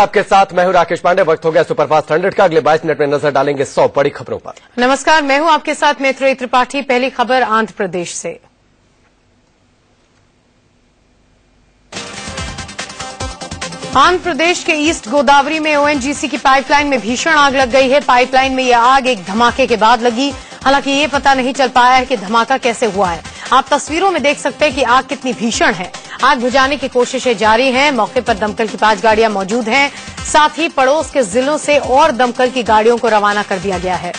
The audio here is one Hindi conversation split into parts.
आपके साथ मैं हूं राकेश पांडे। वक्त हो गया सुपरफास्ट 100 का। अगले 22 मिनट में नजर डालेंगे 100 बड़ी खबरों पर। नमस्कार, मैं हूं आपके साथ मैत्रेयी त्रिपाठी। पहली खबर आंध्र प्रदेश से। आंध्र प्रदेश के ईस्ट गोदावरी में ओएनजीसी की पाइपलाइन में भीषण आग लग गई है। पाइपलाइन में यह आग एक धमाके के बाद लगी। हालांकि ये पता नहीं चल पाया है कि धमाका कैसे हुआ है। आप तस्वीरों में देख सकते हैं कि आग कितनी भीषण है। आग बुझाने की कोशिशें जारी हैं। मौके पर दमकल की 5 गाड़ियां मौजूद हैं। साथ ही पड़ोस के जिलों से और दमकल की गाड़ियों को रवाना कर दिया गया है।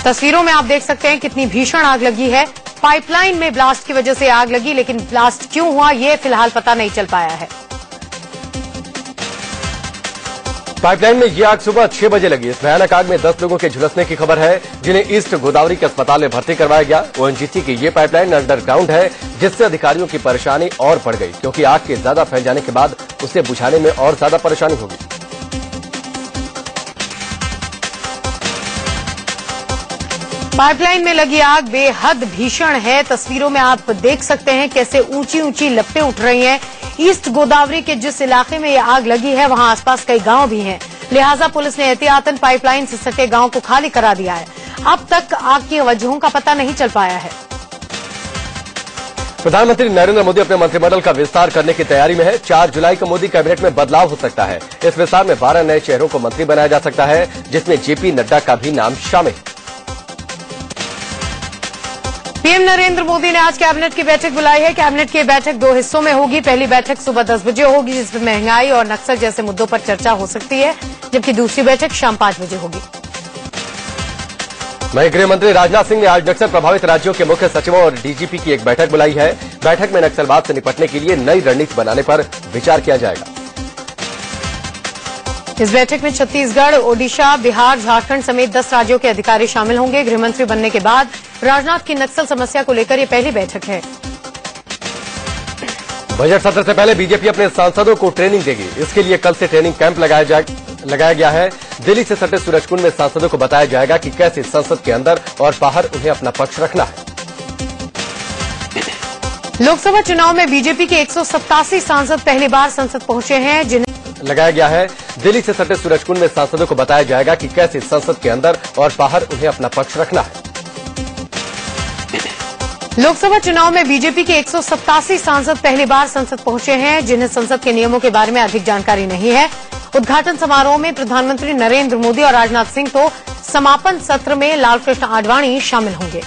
तस्वीरों में आप देख सकते हैं कितनी भीषण आग लगी है। पाइपलाइन में ब्लास्ट की वजह से आग लगी, लेकिन ब्लास्ट क्यों हुआ ये फिलहाल पता नहीं चल पाया है। पाइपलाइन में यह आग सुबह 6 बजे लगी। इस भयानक आग में 10 लोगों के झुलसने की खबर है, जिन्हें ईस्ट गोदावरी के अस्पताल में भर्ती करवाया गया। ओएनजीसी की ये पाइपलाइन अंडरग्राउंड है, जिससे अधिकारियों की परेशानी और बढ़ गई, क्योंकि आग के ज्यादा फैल जाने के बाद उसे बुझाने में और ज्यादा परेशानी होगी। पाइपलाइन में लगी आग बेहद भीषण है। तस्वीरों में आप देख सकते हैं कैसे ऊंची ऊंची लपटें उठ रही हैं। ईस्ट गोदावरी के जिस इलाके में यह आग लगी है वहां आसपास कई गांव भी हैं। लिहाजा पुलिस ने एहतियातन पाइपलाइन से सटे गांव को खाली करा दिया है। अब तक आग की वजहों का पता नहीं चल पाया है। प्रधानमंत्री नरेंद्र मोदी अपने मंत्रिमंडल का विस्तार करने की तैयारी में है। 4 जुलाई को मोदी कैबिनेट में बदलाव हो सकता है। इस विस्तार में 12 नए चेहरों को मंत्री बनाया जा सकता है, जिसमें जेपी नड्डा का भी नाम शामिल है। पीएम नरेंद्र मोदी ने आज कैबिनेट की बैठक बुलाई है। कैबिनेट की बैठक 2 हिस्सों में होगी। पहली बैठक सुबह 10 बजे होगी, जिसमें महंगाई और नक्सल जैसे मुद्दों पर चर्चा हो सकती है, जबकि दूसरी बैठक शाम 5 बजे होगी। वहीं गृह मंत्री राजनाथ सिंह ने आज नक्सल प्रभावित राज्यों के मुख्य सचिवों और डीजीपी की एक बैठक बुलाई है। बैठक में नक्सलवाद से निपटने के लिए नई रणनीति बनाने पर विचार किया जाएगा। इस बैठक में छत्तीसगढ़, ओडिशा, बिहार, झारखंड समेत 10 राज्यों के अधिकारी शामिल होंगे। गृहमंत्री बनने के बाद राजनाथ की नक्सल समस्या को लेकर यह पहली बैठक है। बजट सत्र से पहले बीजेपी अपने सांसदों को ट्रेनिंग देगी। इसके लिए कल से ट्रेनिंग कैंप लगाया गया है। दिल्ली से सटे सूरजकुंड में सांसदों को बताया जाएगा कि कैसे संसद के अंदर और बाहर उन्हें अपना पक्ष रखना है। लोकसभा चुनाव में बीजेपी के 187 सांसद पहली बार संसद पहुंचे हैं, जिन्हें लगाया गया है। दिल्ली से सटे सूरजकुंड में सांसदों को बताया जाएगा कि कैसे संसद के अंदर और बाहर उन्हें अपना पक्ष रखना है। लोकसभा चुनाव में बीजेपी के 187 सांसद पहली बार संसद पहुंचे हैं, जिन्हें संसद के नियमों के बारे में अधिक जानकारी नहीं है। उद्घाटन समारोह में प्रधानमंत्री नरेंद्र मोदी और राजनाथ सिंह तो समापन सत्र में लालकृष्ण आडवाणी शामिल होंगे।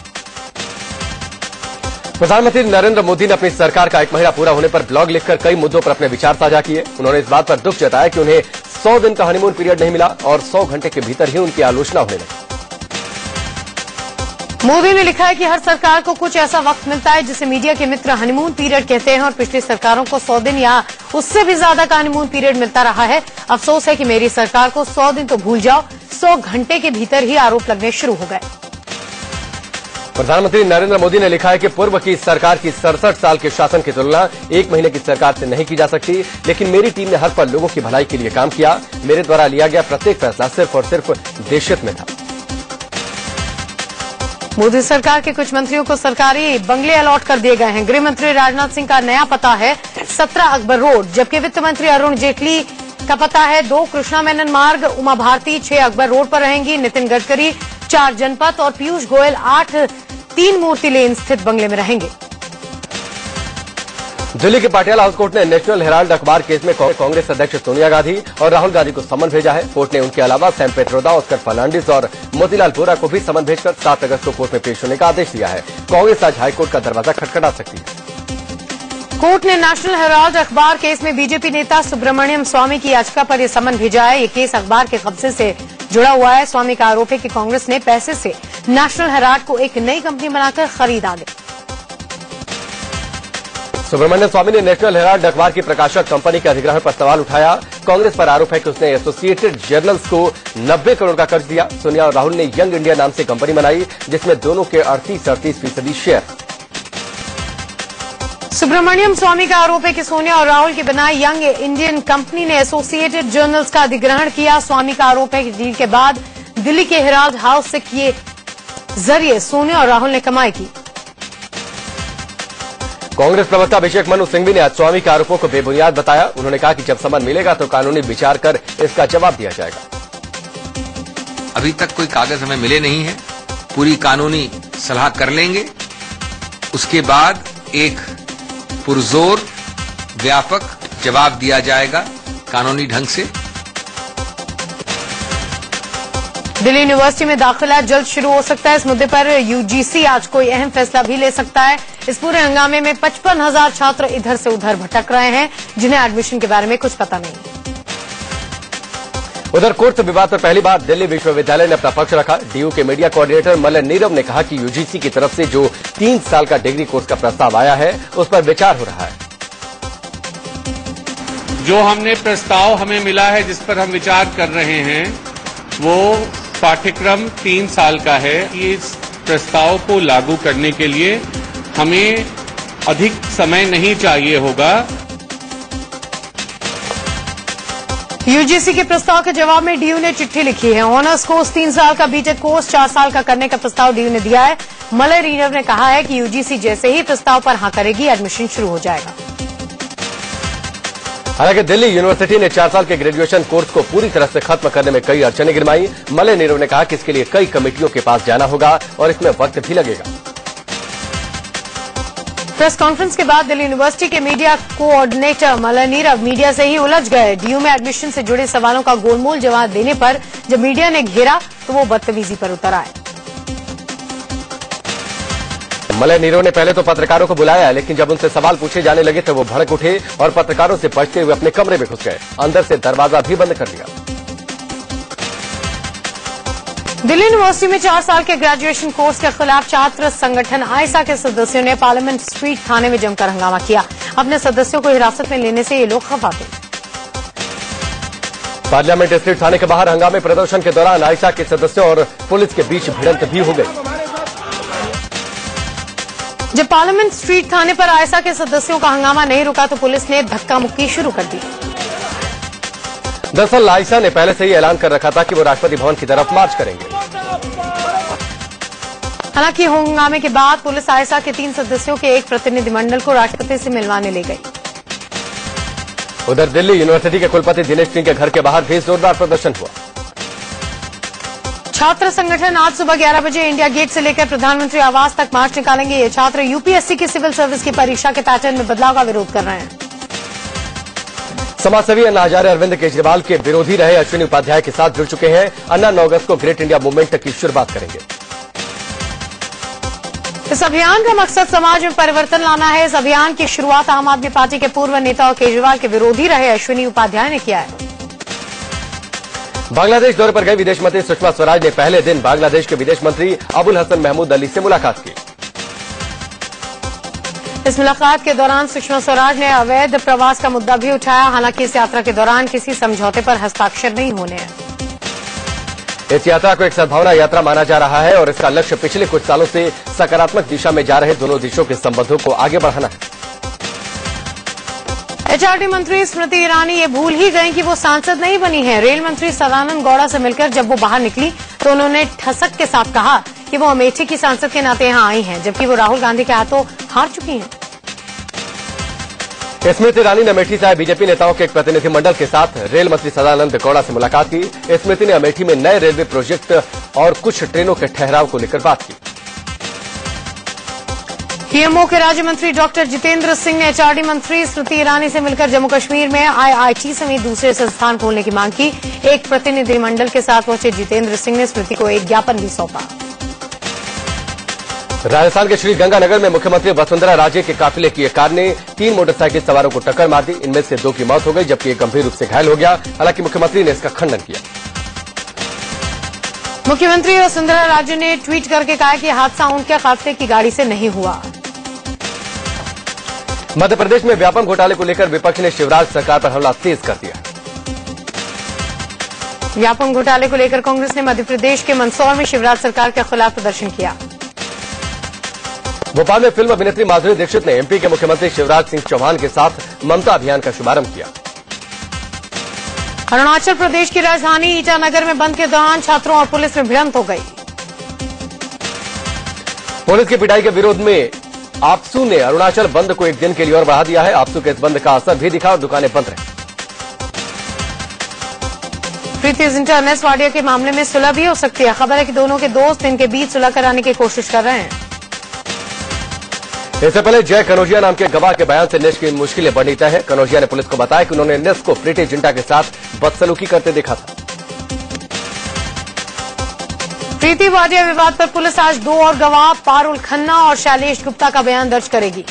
प्रधानमंत्री नरेंद्र मोदी ने अपनी सरकार का 1 महीना पूरा होने पर ब्लॉग लिखकर कई मुद्दों पर अपने विचार साझा किए। उन्होंने इस बात पर दुख जताया कि उन्हें 100 दिन का हनीमून पीरियड नहीं मिला और 100 घंटे के भीतर ही उनकी आलोचना होने लगी। मोदी ने लिखा है कि हर सरकार को कुछ ऐसा वक्त मिलता है जिसे मीडिया के मित्र हनीमून पीरियड कहते हैं, और पिछली सरकारों को 100 दिन या उससे भी ज्यादा का हनीमून पीरियड मिलता रहा है। अफसोस है कि मेरी सरकार को 100 दिन तो भूल जाओ, 100 घंटे के भीतर ही आरोप लगने शुरू हो गए। प्रधानमंत्री नरेंद्र मोदी ने लिखा है कि पूर्व की सरकार की 67 साल के शासन की तुलना 1 महीने की सरकार से नहीं की जा सकती, लेकिन मेरी टीम ने हर पल लोगों की भलाई के लिए काम किया। मेरे द्वारा लिया गया प्रत्येक फैसला सिर्फ और सिर्फ देशहित में था। मोदी सरकार के कुछ मंत्रियों को सरकारी बंगले अलॉट कर दिए गए हैं। गृह मंत्री राजनाथ सिंह का नया पता है 17 अकबर रोड, जबकि वित्त मंत्री अरुण जेटली का पता है 2 कृष्णा मेनन मार्ग। उमा भारती 6 अकबर रोड पर रहेंगी। नितिन गडकरी 4 जनपथ और पीयूष गोयल 8 3 मूर्ति लेन स्थित बंगले में रहेंगे। दिल्ली के पटियाला हाउस कोर्ट ने नेशनल हेराल्ड अखबार केस में कांग्रेस अध्यक्ष सोनिया गांधी और राहुल गांधी को समन भेजा है। कोर्ट ने उनके अलावा सैम पेट्रोदा, ऑस्कर फर्नांडिस और मोतीलाल वोरा को भी समन भेजकर 7 अगस्त को कोर्ट में पेश होने का आदेश दिया है। कांग्रेस आज हाईकोर्ट का दरवाजा खटखटा सकती है। कोर्ट ने नेशनल हेराल्ड अखबार केस में बीजेपी नेता सुब्रमण्यम स्वामी की याचिका पर यह समन भेजा है। ये केस अखबार के कब्जे से जुड़ा हुआ है। स्वामी का आरोप है कि कांग्रेस ने पैसे से नेशनल हेराल्ड को एक नई कंपनी बनाकर खरीदा गया। सुब्रमण्यम स्वामी ने नेशनल हेराल्ड अखबार की प्रकाशक कंपनी के अधिग्रहण पर सवाल उठाया। कांग्रेस पर आरोप है कि उसने एसोसिएटेड जर्नल्स को 90 करोड़ का कर्ज दिया। सोनिया और राहुल ने यंग इंडिया नाम से कंपनी बनाई, जिसमें दोनों के 38% शेयर। सुब्रमण्यम स्वामी का आरोप है कि सोनिया और राहुल की बनाई यंग इंडियन कंपनी ने एसोसिएटेड जर्नल्स का अधिग्रहण किया। स्वामी का आरोप है कि डील के बाद दिल्ली के हेराल्ड हाउस से किए जरिए सोनिया और राहुल ने कमाई की। कांग्रेस प्रवक्ता अभिषेक मनु सिंघवी ने आज स्वामी के आरोपों को बेबुनियाद बताया। उन्होंने कहा कि जब समन मिलेगा तो कानूनी विचार कर इसका जवाब दिया जाएगा। अभी तक कोई कागज हमें मिले नहीं है, पूरी कानूनी सलाह कर लेंगे, उसके बाद एक पुरजोर व्यापक जवाब दिया जाएगा कानूनी ढंग से। दिल्ली यूनिवर्सिटी में दाखिला जल्द शुरू हो सकता है। इस मुद्दे पर यूजीसी आज कोई अहम फैसला भी ले सकता है। इस पूरे हंगामे में 55,000 छात्र इधर से उधर भटक रहे हैं, जिन्हें एडमिशन के बारे में कुछ पता नहीं। उधर कोर्स विवाद पर पहली बार दिल्ली विश्वविद्यालय ने अपना पक्ष रखा। डीयू के मीडिया कोऑर्डिनेटर मलय नीरव ने कहा कि यूजीसी की तरफ से जो 3 साल का डिग्री कोर्स का प्रस्ताव आया है, उस पर विचार हो रहा है। जो हमने प्रस्ताव हमें मिला है, जिस पर हम विचार कर रहे हैं, वो पाठ्यक्रम 3 साल का है। इस प्रस्ताव को लागू करने के लिए हमें अधिक समय नहीं चाहिए होगा। यूजीसी के प्रस्ताव के जवाब में डीयू ने चिट्ठी लिखी है। ऑनर्स कोर्स 3 साल का, बीटेक कोर्स 4 साल का करने का प्रस्ताव डीयू ने दिया है। मलय नीरव ने कहा है कि यूजीसी जैसे ही प्रस्ताव पर हां करेगी, एडमिशन शुरू हो जाएगा। हालांकि दिल्ली यूनिवर्सिटी ने 4 साल के ग्रेजुएशन कोर्स को पूरी तरह से खत्म करने में कई अड़चनें गिरवाई। मलय नीरव ने कहा कि इसके लिए कई कमेटियों के पास जाना होगा और इसमें वक्त भी लगेगा। प्रेस कॉन्फ्रेंस के बाद दिल्ली यूनिवर्सिटी के media coordinator Malay Nirav media से ही उलझ गए। डीयू में एडमिशन से जुड़े सवालों का गोलमोल जवाब देने पर जब मीडिया ने घेरा तो वो बदतमीजी पर उतर आए। मलय नीरव ने पहले तो पत्रकारों को बुलाया, लेकिन जब उनसे सवाल पूछे जाने लगे तो वो भड़क उठे और पत्रकारों से बचते हुए अपने कमरे में घुस गए। अंदर से दरवाजा भी बंद कर दिया। दिल्ली यूनिवर्सिटी में 4 साल के ग्रेजुएशन कोर्स के खिलाफ छात्र संगठन आयसा के सदस्यों ने पार्लियामेंट स्ट्रीट थाने में जमकर हंगामा किया। अपने सदस्यों को हिरासत में लेने से ये लोग खफा थे। पार्लियामेंट स्ट्रीट थाने के बाहर हंगामे प्रदर्शन के दौरान आयसा के सदस्यों और पुलिस के बीच भिड़ंत भी हो गई। जब पार्लियामेंट स्ट्रीट थाने पर आयसा के सदस्यों का हंगामा नहीं रुका तो पुलिस ने धक्का मुक्की शुरू कर दी। दरअसल आयसा ने पहले से ही ऐलान कर रखा था कि वो राष्ट्रपति भवन की तरफ मार्च करेंगे। हालांकि हंगामे के बाद पुलिस आयसा के 3 सदस्यों के एक प्रतिनिधिमंडल को राष्ट्रपति से मिलवाने ले गई। उधर दिल्ली यूनिवर्सिटी के कुलपति दिनेश सिंह के घर के बाहर भी जोरदार प्रदर्शन हुआ। छात्र संगठन आज सुबह 11 बजे इंडिया गेट से लेकर प्रधानमंत्री आवास तक मार्च निकालेंगे। ये छात्र यूपीएससी की सिविल सर्विस की परीक्षा के पैटर्न में बदलाव का विरोध कर रहे हैं। समाजसेवी अन्ना हजारे अरविंद केजरीवाल के विरोधी रहे अश्विनी उपाध्याय के साथ जुड़ चुके हैं। अन्ना 9 अगस्त को ग्रेट इंडिया मूवमेंट की शुरुआत करेंगे। इस अभियान का मकसद समाज में परिवर्तन लाना है। इस अभियान की शुरुआत आम आदमी पार्टी के पूर्व नेता और केजरीवाल के विरोधी रहे अश्विनी उपाध्याय ने किया है। बांग्लादेश दौरे पर गए विदेश मंत्री सुषमा स्वराज ने पहले दिन बांग्लादेश के विदेश मंत्री अबुल हसन महमूद अली से मुलाकात की। इस मुलाकात के दौरान सुषमा स्वराज ने अवैध प्रवास का मुद्दा भी उठाया। हालांकि इस यात्रा के दौरान किसी समझौते पर हस्ताक्षर नहीं होने हैं। इस यात्रा को एक सद्भावना यात्रा माना जा रहा है और इसका लक्ष्य पिछले कुछ सालों से सकारात्मक दिशा में जा रहे दोनों देशों के संबंधों को आगे बढ़ाना है। एचआरडी मंत्री स्मृति ईरानी ये भूल ही गई कि वो सांसद नहीं बनी है। रेल मंत्री सदानंद गौड़ा से मिलकर जब वो बाहर निकली तो उन्होंने ठसक के साथ कहा कि वो अमेठी की सांसद के नाते यहां आई हैं, जबकि वो राहुल गांधी के हाथों हार चुकी हैं। स्मृति ईरानी ने अमेठी से आए बीजेपी नेताओं के एक प्रतिनिधिमंडल के साथ रेल मंत्री सदानंद गौड़ा से मुलाकात की। स्मृति ने अमेठी में नए रेलवे प्रोजेक्ट और कुछ ट्रेनों के ठहराव को लेकर बात की। पीएमओ के राज्य मंत्री डॉक्टर जितेंद्र सिंह ने एचआरडी मंत्री स्मृति ईरानी से मिलकर जम्मू कश्मीर में आईआईटी समेत दूसरे संस्थान खोलने की मांग की। एक प्रतिनिधिमंडल के साथ पहुंचे जितेंद्र सिंह ने स्मृति को एक ज्ञापन भी सौंपा। राजस्थान के श्री गंगानगर में मुख्यमंत्री वसुंधरा राजे के काफिले की एक कार ने 3 मोटरसाइकिल सवारों को टक्कर मार दी। इनमें से 2 की मौत हो गई, जबकि एक गंभीर रूप से घायल हो गया। हालांकि मुख्यमंत्री ने इसका खंडन किया। मुख्यमंत्री वसुंधरा राजे ने ट्वीट करके कहा कि हादसा उनके काफिले की गाड़ी से नहीं हुआ। मध्य प्रदेश में व्यापम घोटाले को लेकर विपक्ष ने शिवराज सरकार पर हमला तेज कर दिया। व्यापम घोटाले को लेकर कांग्रेस ने मध्य प्रदेश के मंदसौर में शिवराज सरकार के खिलाफ प्रदर्शन किया। भोपाल में फिल्म अभिनेत्री माधुरी दीक्षित ने एमपी के मुख्यमंत्री शिवराज सिंह चौहान के साथ ममता अभियान का शुभारंभ किया। अरुणाचल प्रदेश की राजधानी ईटानगर में बंद के दौरान छात्रों और पुलिस में भिड़ंत हो गई। पुलिस की पिटाई के विरोध में आपसू ने अरुणाचल बंद को एक दिन के लिए और बढ़ा दिया है। आपसू के इस बंद का असर भी दिखा और दुकानें बंद रही। प्रीति जिंटा और एनएस वाडिया के मामले में सुलह भी हो सकती है। खबर है कि दोनों के दोस्त इनके बीच सुलह कराने की कोशिश कर रहे हैं। इससे पहले जय कनौजिया नाम के गवाह के बयान से नेश की मुश्किलें बढ़ी तय है। कनौजिया ने पुलिस को बताया कि उन्होंने नेश को प्रीति जिंटा के साथ बदसलूकी करते देखा था। प्रीति वाडिया विवाद पर पुलिस आज 2 और गवाह पारुल खन्ना और शैलेश गुप्ता का बयान दर्ज करेगी।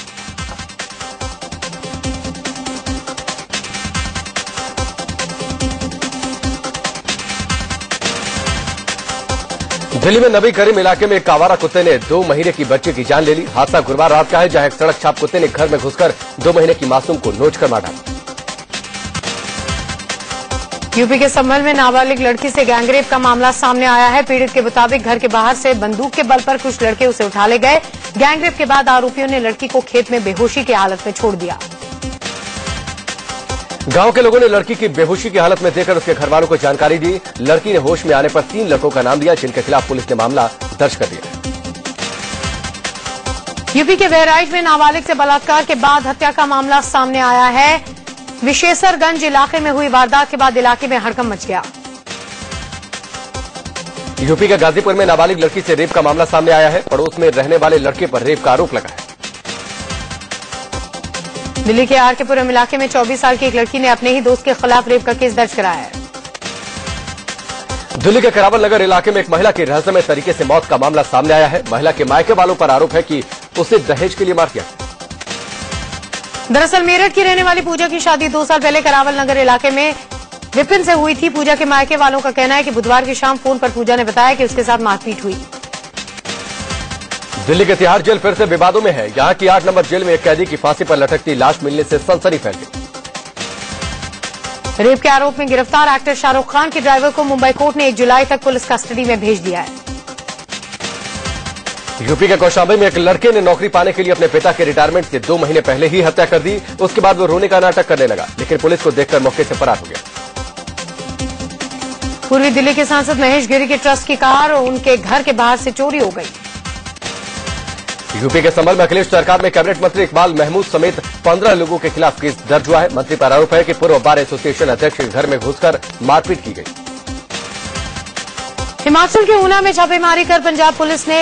दिल्ली में नबी करीम इलाके में एक आवारा कुत्ते ने 2 महीने की बच्ची की जान ले ली। हादसा गुरुवार रात का है, जहां एक सड़क छाप कुत्ते ने घर में घुसकर 2 महीने की मासूम को नोचकर मार डाला। यूपी के संभल में नाबालिग लड़की से गैंगरेप का मामला सामने आया है। पीड़ित के मुताबिक घर के बाहर से बंदूक के बल पर कुछ लड़के उसे उठा ले गए। गैंगरेप के बाद आरोपियों ने लड़की को खेत में बेहोशी की हालत में छोड़ दिया। गांव के लोगों ने लड़की की बेहोशी की हालत में देखकर उसके घरवालों को जानकारी दी। लड़की ने होश में आने पर 3 लड़कों का नाम दिया, जिनके खिलाफ पुलिस ने मामला दर्ज कर दिया। यूपी के बहराइच में नाबालिग से बलात्कार के बाद हत्या का मामला सामने आया है। विशेषरगंज इलाके में हुई वारदात के बाद इलाके में हड़कंप मच गया। यूपी के गाजीपुर में नाबालिग लड़की से रेप का मामला सामने आया है। पड़ोस में रहने वाले लड़के पर रेप का आरोप लगा है। दिल्ली के आरकेपुरम इलाके में 24 साल की एक लड़की ने अपने ही दोस्त के खिलाफ रेप का केस दर्ज कराया है। दिल्ली के करावल नगर इलाके में एक महिला की रहस्यमय तरीके से मौत का मामला सामने आया है। महिला के मायके वालों पर आरोप है कि उसे दहेज के लिए मार दिया। दरअसल मेरठ की रहने वाली पूजा की शादी 2 साल पहले करावल नगर इलाके में विपिन से हुई थी। पूजा के मायके वालों का कहना है कि बुधवार की शाम फोन पर पूजा ने बताया कि उसके साथ मारपीट हुई। दिल्ली के तिहाड़ जेल फिर से विवादों में है। यहां की 8 नंबर जेल में एक कैदी की फांसी पर लटकती लाश मिलने से सनसनी फैल गई। रेप के आरोप में गिरफ्तार एक्टर शाहरुख खान के ड्राइवर को मुंबई कोर्ट ने 1 जुलाई तक पुलिस कस्टडी में भेज दिया है। यूपी के कौशाम्बी में एक लड़के ने नौकरी पाने के लिए अपने पिता के रिटायरमेंट से 2 महीने पहले ही हत्या कर दी। उसके बाद वो रोने का नाटक करने लगा, लेकिन पुलिस को देखकर मौके से फरार हो गया। पूर्वी दिल्ली के सांसद महेश गिरी के ट्रस्ट की कार उनके घर के बाहर से चोरी हो गई। यूपी के संभल में अखिलेश सरकार में कैबिनेट मंत्री इकबाल महमूद समेत 15 लोगों के खिलाफ केस दर्ज हुआ है। मंत्री पर आरोप है कि पूर्व बार एसोसिएशन अध्यक्ष के घर में घुसकर मारपीट की गई। हिमाचल के ऊना में छापेमारी कर पंजाब पुलिस ने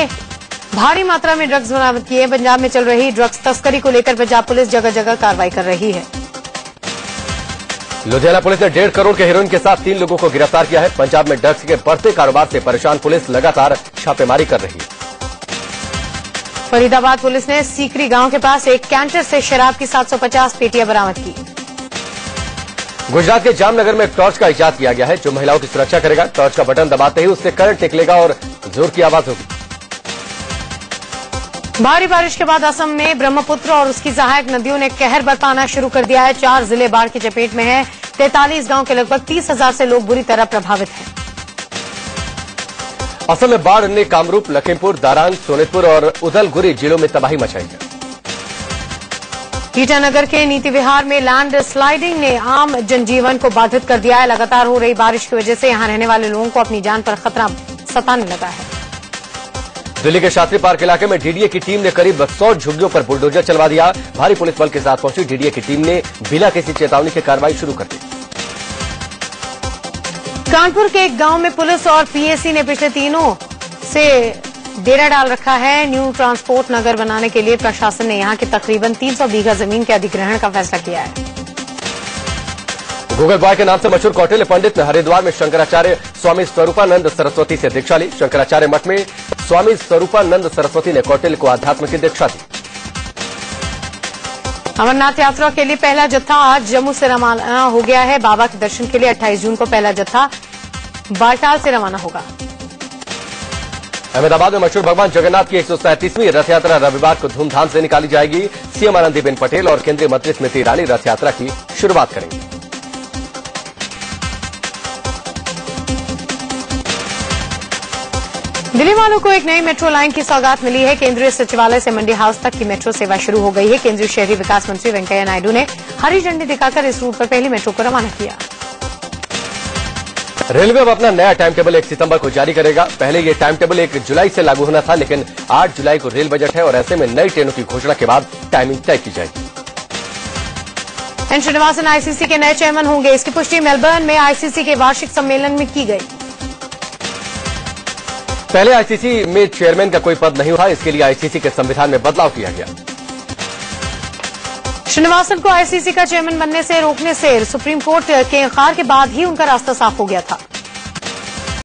भारी मात्रा में ड्रग्स बरामद किए। पंजाब में चल रही ड्रग्स तस्करी को लेकर पंजाब पुलिस जगह जगह कार्रवाई कर रही है। लुधियाना पुलिस ने 1.5 करोड़ के हेरोइन के साथ 3 लोगों को गिरफ्तार किया है। पंजाब में ड्रग्स के बढ़ते कारोबार से परेशान पुलिस लगातार छापेमारी कर रही है। फरीदाबाद पुलिस ने सीकरी गांव के पास एक कैंटर से शराब की 750 पेटियां बरामद की। गुजरात के जामनगर में एक टॉर्च का इजाद किया गया है, जो महिलाओं की सुरक्षा करेगा। टॉर्च का बटन दबाते ही उससे करंट निकलेगा और जोर की आवाज होगी। भारी बारिश के बाद असम में ब्रह्मपुत्र और उसकी सहायक नदियों ने कहर बरपाना शुरू कर दिया है। 4 जिले बाढ़ की चपेट में हैं। 43 गांव के लगभग 30,000 से लोग बुरी तरह प्रभावित हैं। असम में बाढ़ ने कामरूप, लखीमपुर, दारांग, सोनितपुर और उदलगुरी जिलों में तबाही मचाई है। ईटानगर के नीति विहार में लैंड स्लाइडिंग ने आम जनजीवन को बाधित कर दिया है। लगातार हो रही बारिश की वजह से यहां रहने वाले लोगों को अपनी जान पर खतरा सताने लगा है। दिल्ली के शास्त्री पार्क इलाके में डीडीए की टीम ने करीब 100 झुग्गियों पर बुलडोजर चलवा दिया। भारी पुलिस बल के साथ पहुंची डीडीए की टीम ने बिना किसी चेतावनी के कार्रवाई शुरू कर दी। कानपुर के एक गांव में पुलिस और पीएसी ने पिछले 3 दिनों से डेरा डाल रखा है। न्यू ट्रांसपोर्ट नगर बनाने के लिए प्रशासन ने यहां की तकरीबन 300 बीघा जमीन के अधिग्रहण का फैसला किया है। गूगल बॉय के नाम से मशहूर कौटिल्य पंडित ने हरिद्वार में शंकराचार्य स्वामी स्वरूपानंद सरस्वती से दीक्षा ली। शंकराचार्य मठ में स्वामी स्वरूपानंद सरस्वती ने कौटिल्य को आध्यात्म की दीक्षा दी। अमरनाथ यात्रा के लिए पहला जत्था आज जम्मू से रवाना हो गया है। बाबा के दर्शन के लिए 28 जून को पहला जत्था बालटाल से रवाना होगा। अहमदाबाद में मशहूर भगवान जगन्नाथ की 137वीं रथ यात्रा रविवार को धूमधाम से निकाली जाएगी। सीएम आनंदीबेन पटेल और केंद्रीय मंत्री स्मृति ईरानी रथ यात्रा की शुरुआत करेंगी। दिल्ली वालों को एक नई मेट्रो लाइन की सौगात मिली है। केंद्रीय सचिवालय से मंडी हाउस तक की मेट्रो सेवा शुरू हो गई है। केंद्रीय शहरी विकास मंत्री वेंकैया नायडू ने हरी झंडी दिखाकर इस रूट पर पहली मेट्रो को रवाना किया। रेलवे अब अपना नया टाइम टेबल 1 सितंबर को जारी करेगा। पहले ये टाइम टेबल 1 जुलाई से लागू होना था, लेकिन 8 जुलाई को रेल बजट है और ऐसे में नई ट्रेनों की घोषणा के बाद टाइमिंग तय की जाएगी। एन श्रीनिवासन आईसीसी के नए चेयरमैन होंगे। इसकी पुष्टि मेलबर्न में आईसीसी के वार्षिक सम्मेलन में की गई। पहले आईसीसी में चेयरमैन का कोई पद नहीं था, इसके लिए आईसीसी के संविधान में बदलाव किया गया। श्रीनिवासन को आईसीसी का चेयरमैन बनने से रोकने से सुप्रीम कोर्ट के इनकार के बाद ही उनका रास्ता साफ हो गया था।